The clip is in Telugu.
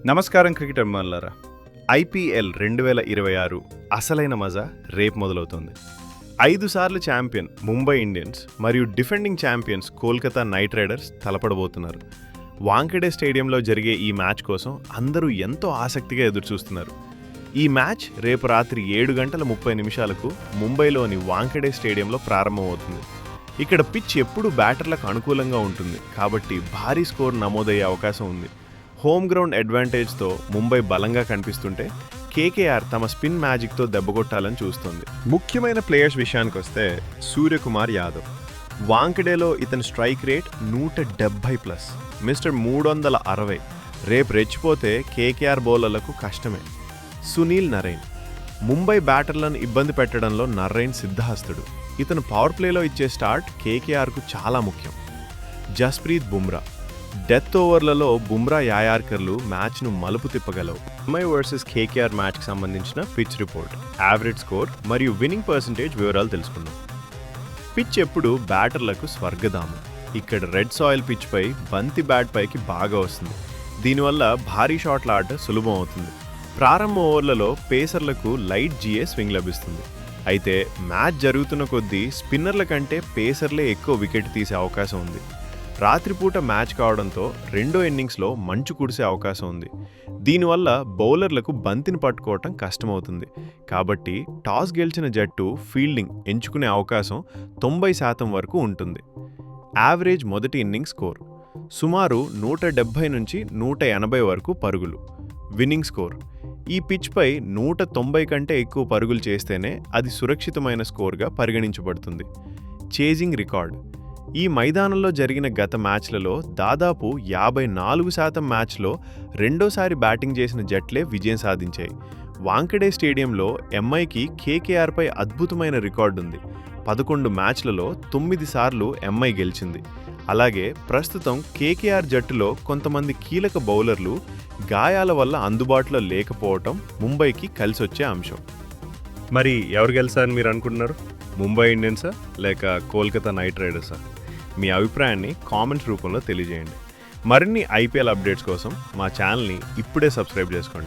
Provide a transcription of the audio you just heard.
నమస్కారం క్రికెట్ అభిమానులారా. ఐపీఎల్ 2026 అసలైన మజా రేపు మొదలవుతుంది. 5 సార్లు ఛాంపియన్ ముంబై ఇండియన్స్ మరియు defending champions Kolkata Knight Riders తలపడబోతున్నారు. వాంఖెడే స్టేడియంలో జరిగే ఈ మ్యాచ్ కోసం అందరూ ఎంతో ఆసక్తిగా ఎదురుచూస్తున్నారు. ఈ మ్యాచ్ రేపు రాత్రి 7:30 ముంబైలోని వాంఖెడే స్టేడియంలో ప్రారంభమవుతుంది. ఇక్కడ పిచ్ ఎప్పుడూ బ్యాటర్లకు అనుకూలంగా ఉంటుంది కాబట్టి భారీ స్కోర్ నమోదయ్యే అవకాశం ఉంది. హోమ్ గ్రౌండ్ అడ్వాంటేజ్తో ముంబై బలంగా కనిపిస్తుంటే కేకేఆర్ తమ స్పిన్ మ్యాజిక్తో దెబ్బకొట్టాలని చూస్తుంది. ముఖ్యమైన ప్లేయర్స్ విషయానికి వస్తే సూర్యకుమార్ యాదవ్. వాంఖెడేలో ఇతని స్ట్రైక్ రేట్ 170+, మిస్టర్ 360. రేపు రెచ్చిపోతే కేకేఆర్ బౌలర్లకు కష్టమే. సునీల్ నరైన్. ముంబై బ్యాటర్లను ఇబ్బంది పెట్టడంలో నరైన్ సిద్ధహస్తుడు. ఇతను పవర్ ప్లేలో ఇచ్చే స్టార్ట్ కేకేఆర్కు చాలా ముఖ్యం. జస్ప్రీత్ బుమ్రా. డెత్ ఓవర్లలో బుమ్రా యాయార్కర్లు మ్యాచ్ను మలుపు తిప్పగలవు. ముంబై వర్సెస్ కేకేఆర్ మ్యాచ్కి సంబంధించిన పిచ్ రిపోర్ట్, యావరేజ్ స్కోర్ మరియు విన్నింగ్ పర్సంటేజ్ వివరాలు తెలుసుకుందాం. పిచ్ ఎప్పుడు బ్యాటర్లకు స్వర్గధామం. ఇక్కడ రెడ్ సాయిల్ పిచ్పై బంతి బ్యాట్ పైకి బాగా వస్తుంది. దీనివల్ల భారీ షాట్ల ఆట సులభం అవుతుంది. ప్రారంభ ఓవర్లలో పేసర్లకు లైట్ జిఏ స్వింగ్ లభిస్తుంది. అయితే మ్యాచ్ జరుగుతున్న కొద్దీ స్పిన్నర్ల కంటే పేసర్లే ఎక్కువ వికెట్ తీసే అవకాశం ఉంది. రాత్రిపూట మ్యాచ్ కావడంతో రెండో ఇన్నింగ్స్లో మంచు కురిసే అవకాశం ఉంది. దీనివల్ల బౌలర్లకు బంతిని పట్టుకోవటం కష్టమవుతుంది. కాబట్టి టాస్ గెలిచిన జట్టు ఫీల్డింగ్ ఎంచుకునే అవకాశం 90% వరకు ఉంటుంది. యావరేజ్ మొదటి ఇన్నింగ్స్ స్కోర్ సుమారు 170 నుంచి 180 వరకు పరుగులు. విన్నింగ్ స్కోర్ ఈ పిచ్పై 190 కంటే ఎక్కువ పరుగులు చేస్తేనే అది సురక్షితమైన స్కోర్గా పరిగణించబడుతుంది. చేజింగ్ రికార్డ్ ఈ మైదానంలో జరిగిన గత మ్యాచ్లలో దాదాపు 54% మ్యాచ్లో రెండోసారి బ్యాటింగ్ చేసిన జట్లే విజయం సాధించాయి. వాంఖెడే స్టేడియంలో ఎంఐకి కేకేఆర్పై అద్భుతమైన రికార్డు ఉంది. 11 మ్యాచ్లలో 9 సార్లు ఎంఐ గెలిచింది. అలాగే ప్రస్తుతం కేకేఆర్ జట్టులో కొంతమంది కీలక బౌలర్లు గాయాల వల్ల అందుబాటులో లేకపోవటం ముంబైకి కలిసొచ్చే అంశం. మరి ఎవరు గెలిచారని మీరు అనుకుంటున్నారు? ముంబై ఇండియన్సా లేక కోల్కతా నైట్ రైడర్సా? మీ అభిప్రాయాన్ని కామెంట్స్ రూపంలో తెలియజేయండి. మరిన్ని ఐపీఎల్ అప్డేట్స్ కోసం మా ఛానల్ని ఇప్పుడే సబ్స్క్రైబ్ చేసుకోండి.